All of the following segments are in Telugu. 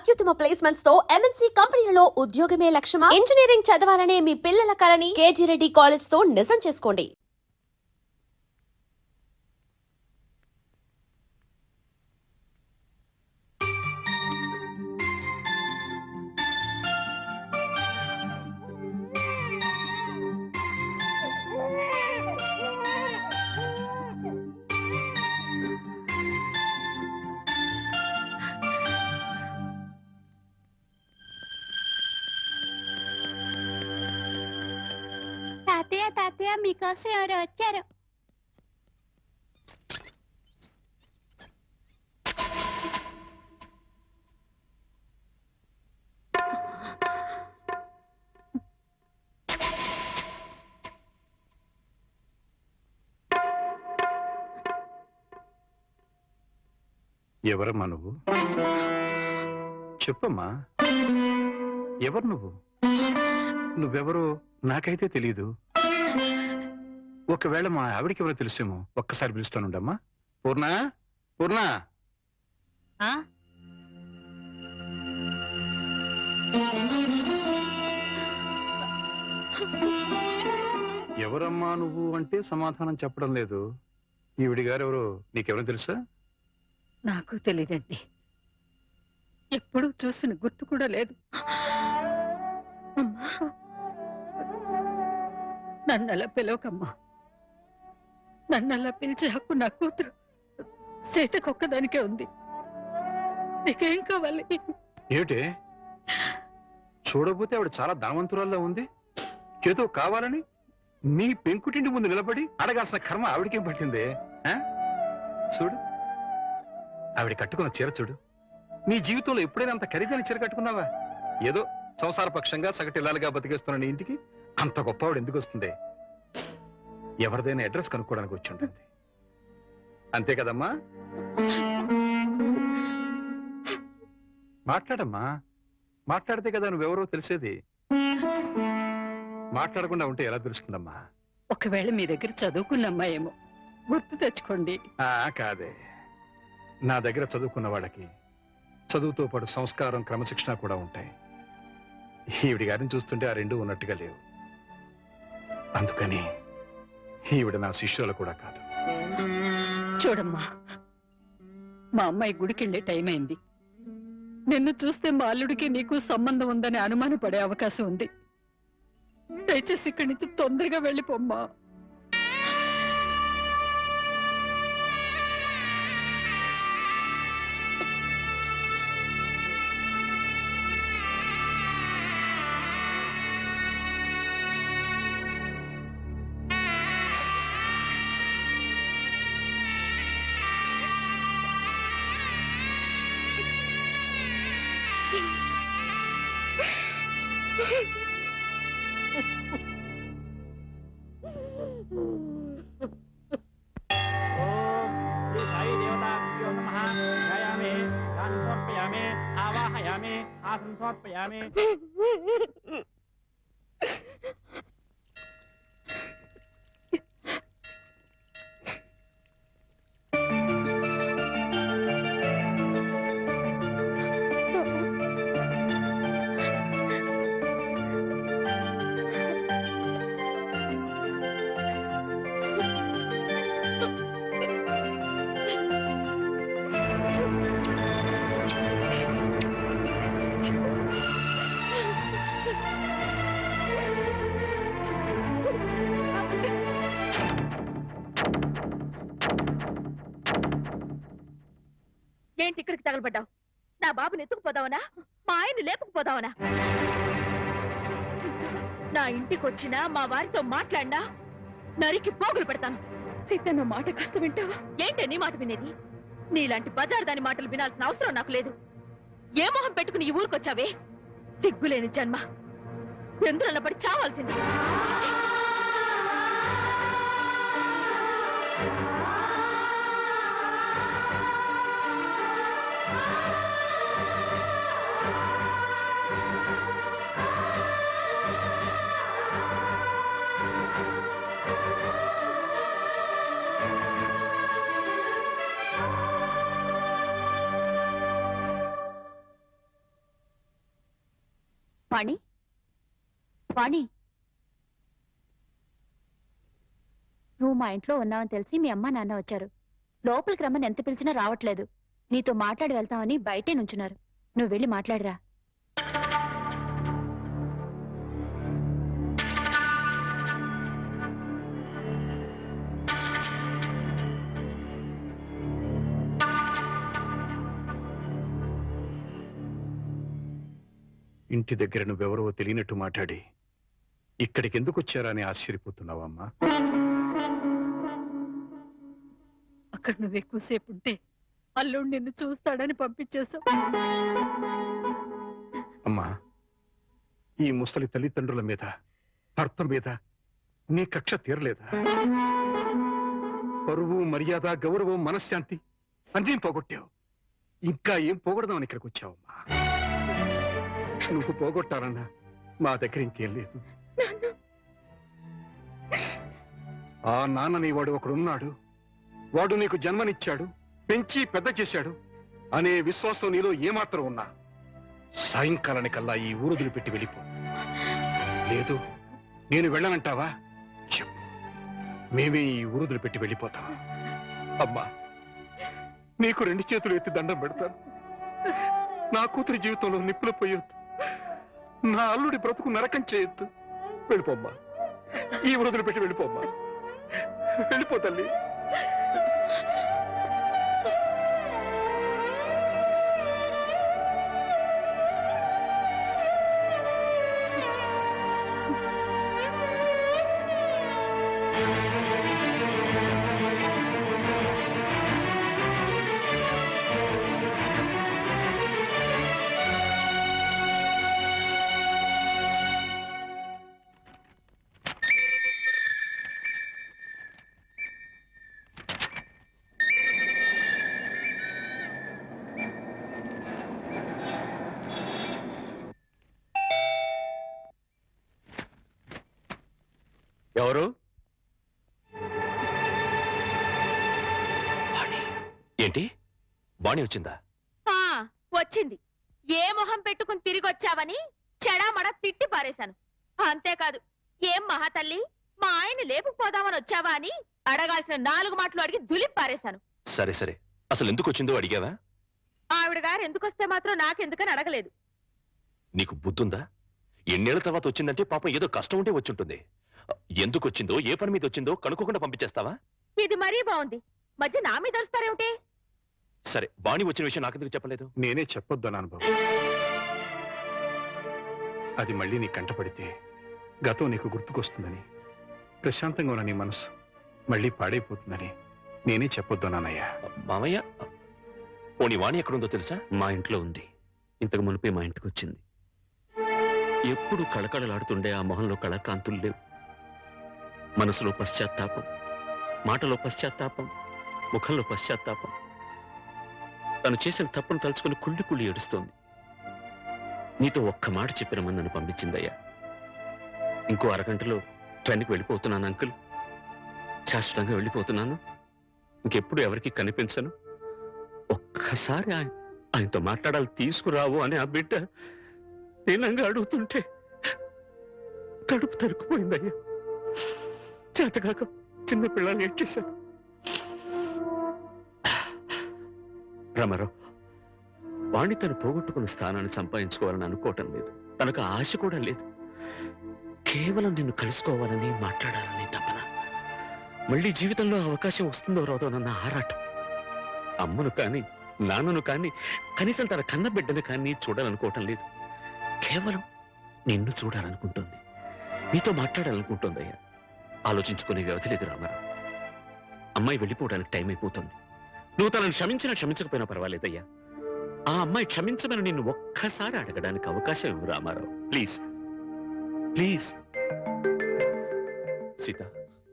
అత్యుత్తమ ప్లేస్మెంట్స్ తో ఎంఎన్సీ కంపెనీలలో ఉద్యోగమే లక్ష్యమా? ఇంజనీరింగ్ చదవాలనే మీ పిల్లల కలని కేజీ రెడ్డి కాలేజ్ తో నిజం చేసుకోండి. తాతయ్య తాతయ్య మీకోసం ఎవరు వచ్చారు? ఎవరమ్మా నువ్వు? చెప్పమ్మా, ఎవరు నువ్వు? నువ్వెవరో నాకైతే తెలీదు. ఒకవేళ మా ఆవిడికి ఎవరో తెలుసేమో. ఒక్కసారి పిలుస్తానుండమ్మా. పూర్ణ, పూర్ణ. ఎవరమ్మా నువ్వు అంటే సమాధానం చెప్పడం లేదు. ఈవిడి గారు ఎవరో నీకెవరో తెలుసా? నాకు తెలీదండి. ఎప్పుడు చూసిన గుర్తు కూడా లేదు. నన్నలా పిలవకమ్మా. నన్నలా పిలిచే హక్కు నా కూతురు సీతకొక్కదానికే ఉంది. నీకేం కావాలి? ఏమిటే చూడబోతే ఆవిడ చాలా ధనవంతురాల్లో ఉంది. ఏదో కావాలని నీ పెంకుటింటి ముందు నిలబడి అడగాల్సిన కర్మ ఆవిడకేం పట్టిందే? చూడు, ఆవిడ కట్టుకున్న చీర చూడు. నీ జీవితంలో ఎప్పుడైనా అంత ఖరీదైన చీర కట్టుకున్నావా? ఏదో సంసారపక్షంగా సగటిల్లాలుగా బతికేస్తున్న నీ ఇంటికి అంత గొప్ప ఆవిడ ఎందుకు వస్తుంది? ఎవరిదైనా అడ్రస్ కనుక్కోవడానికి వచ్చి ఉంటుంది. అంతే కదమ్మా? మాట్లాడమ్మా. మాట్లాడితే కదా నువ్వెవరో తెలిసేది. మాట్లాడకుండా ఉంటే ఎలా తెలుస్తుందమ్మా? ఒకవేళ మీ దగ్గర చదువుకున్నమ్మా ఏమో, గుర్తు తెచ్చుకోండి. కాదే, నా దగ్గర చదువుకున్న వాళ్ళకి చదువుతో పాటు సంస్కారం, క్రమశిక్షణ కూడా ఉంటాయి. ఈవిడి గారిని చూస్తుంటే ఆ రెండు ఉన్నట్టుగా లేవు. అందుకని ఈవిడ నా శిష్యులు కూడా కాదు. చూడమ్మా, మా అమ్మాయి గుడికెళ్ళే టైం అయింది. నిన్ను చూస్తే మా అల్లుడికి నీకు సంబంధం ఉందని అనుమానపడే అవకాశం ఉంది. దయచేసి ఇక్కడి నుంచి తొందరగా వెళ్ళిపోమ్మా. ఏంటి ఇక్కడికి తగలబడ్డావు? నా బాబుని ఎత్తుకుపోదావనా? మా ఆయన్ని లేపుకుపోదావనా? నా ఇంటికి వచ్చినా మా వారితో మాట్లాడినా నరికి పోగులు పెడతాను. సీత, నా మాట కాస్త వింటావా? ఏంటే నీ మాట వినేది? నీలాంటి బజారు దాని మాటలు వినాల్సిన అవసరం నాకు లేదు. ఏ మొహం పెట్టుకుని ఈ ఊరికొచ్చావే? సిగ్గులేని జన్మ. ఎందులో పడి చావాల్సింది. వాణి వాణి, నువ్వు మా ఇంట్లో ఉన్నావని తెలిసి మీ అమ్మ నాన్న వచ్చారు. లోపలికి రమ్మని ఎంత పిలిచినా రావట్లేదు. నీతో మాట్లాడి వెళ్తామని బయటే నుంచున్నారు. నువ్వు వెళ్ళి మాట్లాడిరా. ఇంటి దగ్గర నువ్వెవరో తెలియనట్టు మాట్లాడి ఇక్కడికి ఎందుకు వచ్చారా అని ఆశ్చర్యపోతున్నావమ్మా? అక్కడ నువ్వు ఎక్కువసేపు ఉంటే అల్లుడు నిన్ను చూస్తాడని పంపించేశావు. అమ్మా, ఈ ముసలి తల్లిదండ్రుల మీద, భర్త మీద నీ కక్ష తీరలేదా? పరువు, మర్యాద, గౌరవం, మనశ్శాంతి అన్నీ పోగొట్టావు. ఇంకా ఏం పోగొడదామని ఇక్కడికి వచ్చావమ్మా? నువ్వు పోగొట్టాలన్నా మా దగ్గర ఇంకేం లేదు. ఆ నాన్నని వాడు ఒకడున్నాడు. వాడు నీకు జన్మనిచ్చాడు, పెంచి పెద్ద చేశాడు అనే విశ్వాసం నీలో ఏమాత్రం ఉన్నా సాయంకాలానికల్లా ఈ ఊరుదులు పెట్టి వెళ్ళిపో. లేదు, నేను వెళ్ళనంటావా? చెప్పు, మేమే ఈ ఊరుదులు పెట్టి వెళ్ళిపోతాం. అమ్మా, నీకు 2 చేతులు ఎత్తి దండం పెడతాను. నా కూతురి జీవితంలో నిప్పులు పోయొద్దు, నా అల్లుడి బ్రతుకు నరకం చేయొద్దు. వెళ్ళిపోమ్మా, ఈ ఊరుదులు పెట్టి వెళ్ళిపోమ్మా. వెళ్ళిపో తల్లి. ఎవరు? ఏంటి, బాణి వచ్చిందా? వచ్చింది. ఏ మొహం పెట్టుకుని తిరిగి వచ్చావని చెడామడ తిట్టి పారేశాను. అంతేకాదు, ఏం మహాతల్లి, మా ఆయన లేపుకుపోదామని వచ్చావా అని అడగాల్సిన 4 మాటలు అడిగి దులిపి పారేశాను. సరే సరే, అసలు ఎందుకు వచ్చిందో అడిగావా? ఆవిడ గారు ఎందుకొస్తే మాత్రం నాకెందుకని అడగలేదు. నీకు బుద్ధుందా? ఎన్నేళ్ల తర్వాత వచ్చిందంటే పాపం ఏదో కష్టం ఉంటే వచ్చుంటుంది. ఎందుకు వచ్చిందో, ఏ పని మీద వచ్చిందో కనుక్కోకుండా పంపించేస్తావా? ఇది మరీ బాగుంది. మధ్య నా మీద అరుస్తారేమిటి? సరే, బాణి వచ్చిన విషయం నాకెందుకు చెప్పలేదు? నేనే చెప్పొద్దు అన్నాను బాబు. అది మళ్ళీ నీ కంటపడితే గతం నీకు గుర్తుకొస్తుందని, ప్రశాంతంగా ఉన్న నీ మనసు మళ్ళీ పాడైపోతుందని నేనే చెప్పొద్దు అన్నానయ్యా. మామయ్య, పోనీ వాణి ఎక్కడుందో తెలుసా? మా ఇంట్లో ఉంది. ఇంతకు మునిపే మా ఇంటికి వచ్చింది. ఎప్పుడు కళకళలాడుతుండే ఆ మొహంలో కళాకాంతులు లేవు. మనసులో పశ్చాత్తాపం, మాటలో పశ్చాత్తాపం, ముఖంలో పశ్చాత్తాపం. తను చేసిన తప్పును తలుచుకుని కుళ్ళి కుళ్ళి ఏడుస్తోంది. నీతో ఒక్క మాట చెప్పినమని నన్ను పంపించిందయ్యా. ఇంకో అరగంటలో ట్రైన్కి వెళ్ళిపోతున్నాను అంకుల్. శాశ్వతంగా వెళ్ళిపోతున్నాను. ఇంకెప్పుడు ఎవరికి కనిపించను. ఒక్కసారి ఆయనతో మాట్లాడాలి, తీసుకురావు అని ఆ బిడ్డ దీనంగా అడుగుతుంటే కడుపు తరుక్కుపోయిందయ్యా. చేతగాక చిన్న పిల్లలు ఏడ్చేశాను. రామారావు, వాణ్ణి తను పోగొట్టుకున్న స్థానాన్ని సంపాదించుకోవాలని అనుకోవటం లేదు. తనకు ఆశ కూడా లేదు. కేవలం నిన్ను కలుసుకోవాలని, మాట్లాడాలని తపన. మళ్ళీ జీవితంలో అవకాశం వస్తుందో రాదోనన్న ఆరాటం. అమ్మను కానీ, నాన్నను కానీ, కనీసం తన కన్న బిడ్డను కానీ చూడాలనుకోవటం లేదు. కేవలం నిన్ను చూడాలనుకుంటుంది, నీతో మాట్లాడాలనుకుంటుందయ్యా. ఆలోచించుకునే వ్యవధి లేదు రామారావు. అమ్మాయి వెళ్ళిపోవడానికి టైం అయిపోతుంది. నువ్వు తనను క్షమించినా క్షమించకపోయినా పర్వాలేదయ్యా. ఆ అమ్మాయి క్షమించమని నిన్ను ఒక్కసారి అడగడానికి అవకాశం ఇవ్వు రామారావు. Please please. సీత,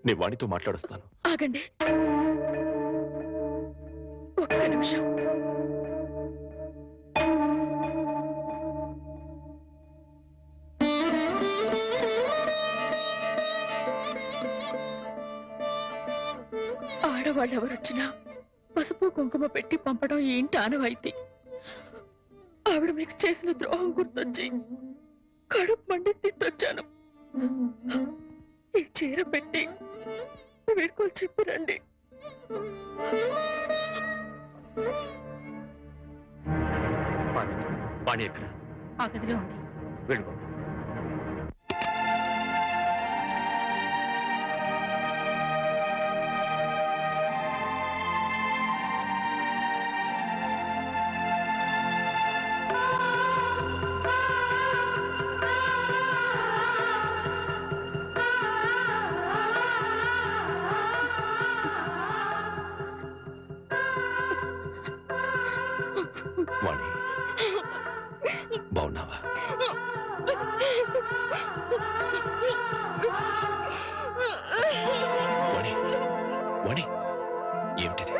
నేను వాణితో మాట్లాడుస్తాను. ఆగండి ఒక్క నిమిషం. ఆడవాళ్ళు ఎవరొచ్చినా పసుపు కుంకుమ పెట్టి పంపడం ఈ ఇంటి ఆనవాయితీ. ఆవిడ మీకు చేసిన ద్రోహం గుర్తొచ్చి కడుపు మండి తిట్టొచ్చాను. ఈ చీర పెట్టి వీడుకోలు చెప్పిరండి. వాణి ఎక్కడ? ఆ గదిలో ఉంది. వెళ్ళిపో. వాణి, బాగున్నావా? వాణి, వాణి, ఏమిటిది?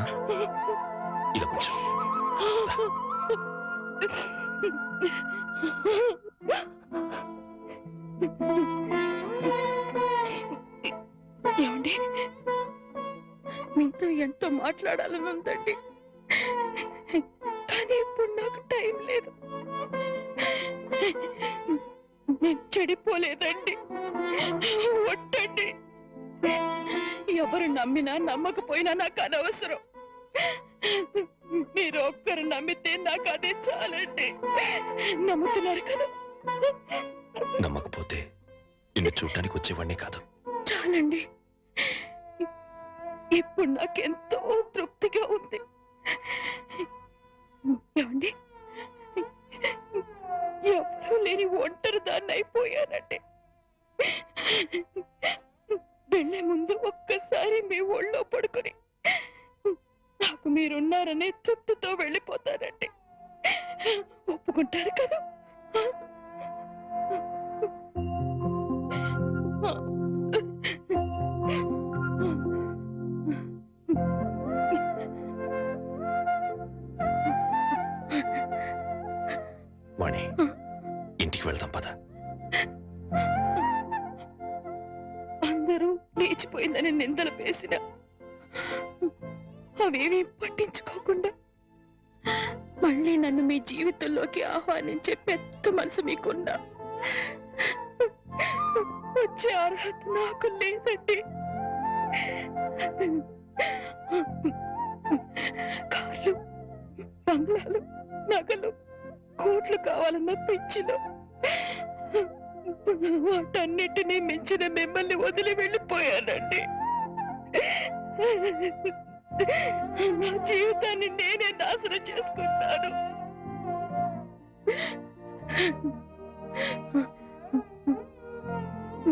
ఆ? ఇలా కూర్చో. రా. ఏమండి, మీతో ఎంతో మాట్లాడాలని ఉందండి, కానీ ఇప్పుడు నాకు టైం లేదు. నేను చెడిపోలేదండి, ఒట్టండి. ఎవరు నమ్మినా నమ్మకపోయినా నాకు అనవసరం. మీరు ఒక్కరు నమ్మితే నాకు అదే చాలండి. నమ్ముతున్నారు కదా? నమ్మకపోతే నిన్ను చూడటానికి వచ్చేవాడిని కాదు. చాలండి, ఇప్పుడు నాకెంతో తృప్తిగా ఉంది. ఏమండి, ఎవరూ లేని ఒంటరి దాన్ని అయిపోయానండి. వెళ్ళే ముందు ఒక్కసారి మీ ఒళ్ళో పడుకుని నాకు మీరున్నారనే తృప్తితో వెళ్ళిపోతానండి. ఒప్పుకుంటారు కదా? వాణి, ఇంటికి వెళ్దాం పద. అందరూ లేచిపోయిందని నిందలు వేసిన అవేమీ పట్టించుకోకుండా మళ్ళీ నన్ను మీ జీవితంలోకి ఆహ్వానించే పెద్ద మనసు మీకున్నా వచ్చే అర్హత నాకు లేదండి. కార్లు, బంగ్లాలు, నగలు, కోట్లు కావాలన్న పిచ్చిలో వాటన్నిటినీ మించిన మిమ్మల్ని వదిలి వెళ్ళిపోయానండి. నా జీవితాన్ని నేనే నాశనం చేసుకుంటాను.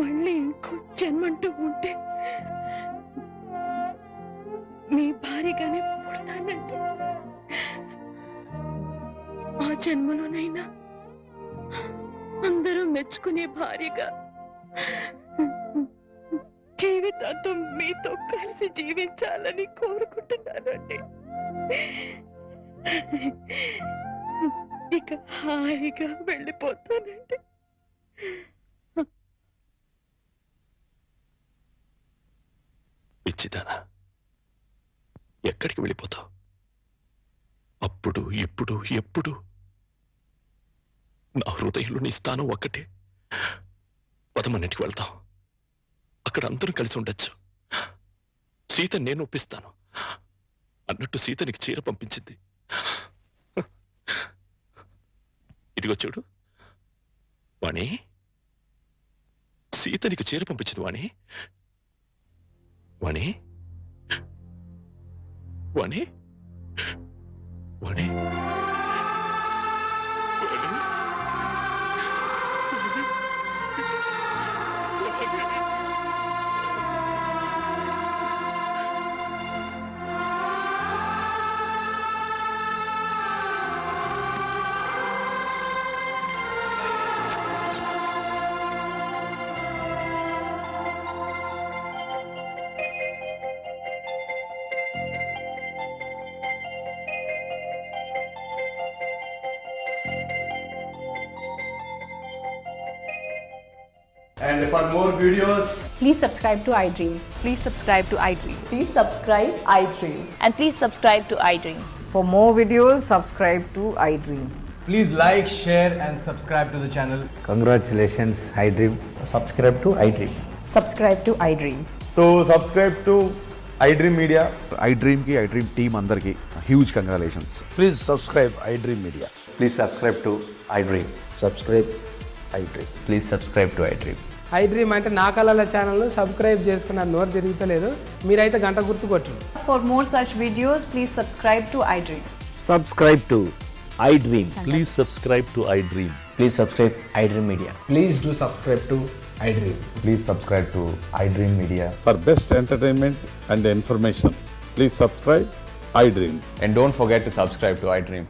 మళ్ళీ ఇంకో జన్మంటూ ఉంటే మీ భారీగానే పుడతానండి. ఆ జన్మలోనైనా అందరూ మెచ్చుకునే భార్యగా జీవితాంతం మీతో కలిసి జీవించాలని కోరుకుంటున్నానండి. ఇక హాయిగా వెళ్ళిపోతానండి. పిచ్చిదానా, ఎక్కడికి వెళ్ళిపోతావు? అప్పుడు ఇప్పుడు ఎప్పుడు నా హృదయంలో నీ స్థానం ఒక్కటే. పదమన్నింటికి వెళ్తాం, అక్కడ అందరం కలిసి ఉండొచ్చు. సీత నేను ఒప్పిస్తాను అన్నట్టు సీత నీకు చీర పంపించింది. ఇదిగో చూడు వాణి, సీత నీకు చీర పంపించింది వాణి. వాణి, వాణి, వాణి, And for more videos, Please subscribe to iDream. Please subscribe to iDream. Please subscribe iDream. And please subscribe to iDream. For more videos, subscribe to iDream. Please like, share, and subscribe to the channel. Congratulations, iDream. Subscribe to iDream. Subscribe to iDream. So subscribe to iDream Media. iDream की iDream team अंदर की huge congratulations. Please subscribe iDream Media. Please subscribe to iDream. Subscribe iDream. Please subscribe to iDream. iDream అంటే నా కళల ఛానల్ సబ్స్క్రైబ్ చేసుకున్న నోరు తిరుగుతలేదు మీరైతే గంట గుర్తు కొట్టండి. For more such videos, please subscribe to iDream. Subscribe to iDream. Please subscribe to iDream. Please subscribe iDream Media. Please do subscribe to iDream. Please subscribe to iDream Media. For best entertainment and information, please subscribe iDream. And don't forget to subscribe to iDream.